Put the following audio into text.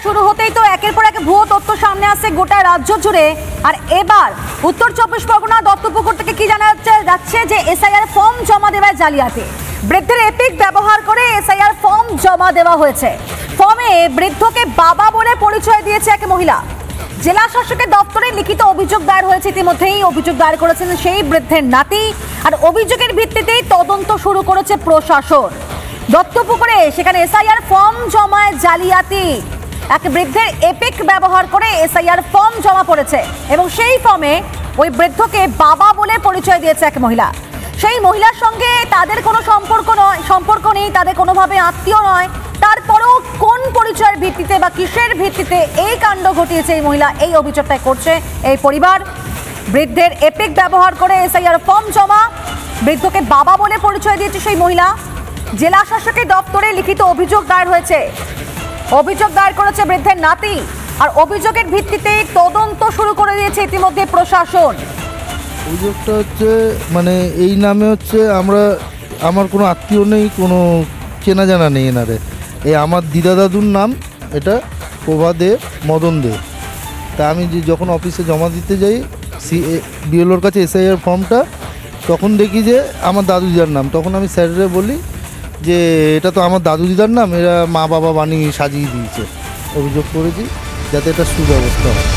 শুরু হতেই তো একের পর এক ভুয়ো তথ্য সামনে আসছে গোটা রাজ্য জুড়ে। আর এবার উত্তর 24 পরগনা দত্তপুকুর থেকে কি জানা যাচ্ছে যে এসআইআর ফর্ম জমা দেওয়ায় জালিয়াতি। বৃদ্ধের এপিক ব্যবহার করে এসআইআর ফর্ম জমা দেওয়া হয়েছে। ফর্মে বৃদ্ধকে বাবা বলে পরিচয় দিয়েছে এক মহিলা। জেলা শাসকের দপ্তরে লিখিত অভিযোগ দায়ের হয়েছে। ইতিমধ্যেই অভিযোগ দায়ের করেছেন সেই বৃদ্ধের নাতি। আর অভিযোগের ভিত্তিতেই তদন্ত শুরু করেছে প্রশাসন। দত্তপুকুরে সেখানে এসআইআর ফর্ম জমায় জালিয়াতি। এক বৃদ্ধের এপিক ব্যবহার করে এসআইআর ফর্ম জমা পড়েছে এবং সেই ফর্মে ওই বৃদ্ধকে বাবা বলে পরিচয় দিয়েছে এক মহিলা। সেই মহিলার সঙ্গে তাদের কোনো সম্পর্ক নেই, তাদের কোনোভাবে আত্মীয় নয়। তারপরেও কোন পরিচয়ের ভিত্তিতে বা কিসের ভিত্তিতে এই কাণ্ড ঘটিয়েছে এই মহিলা, এই অভিযোগটাই করছে এই পরিবার। বৃদ্ধের এপিক ব্যবহার করে এসআইআর ফর্ম জমা, বৃদ্ধকে বাবা বলে পরিচয় দিয়েছে সেই মহিলা। জেলা শাসকের দপ্তরে লিখিত অভিযোগ দায়ের হয়েছে। অভিযোগ দায়ের করেছে বৃদ্ধের নাতি। আর অভিযোগের ভিত্তিতে তদন্ত শুরু করে দিয়েছে ইতিমধ্যে প্রশাসন। অভিযোগটা হচ্ছে মানে এই নামে হচ্ছে আমার কোনো আত্মীয় নেই, কোনো চেনা জানা নেই এনারে। এই আমার দিদা দাদুর নাম এটা প্রভা দে, মদন দে। তা আমি যখন অফিসে জমা দিতে যাই বিএলওর কাছে এসআইআর ফর্মটা, তখন দেখি যে আমার দাদু দিদার নাম। তখন আমি স্যারেরে বলি যে এটা তো আমার দাদু দিদার নাম, এরা মা বাবা বানিয়ে সাজিয়ে দিয়েছে। অভিযোগ করেছি যাতে এটা সুব্যবস্থা হয়।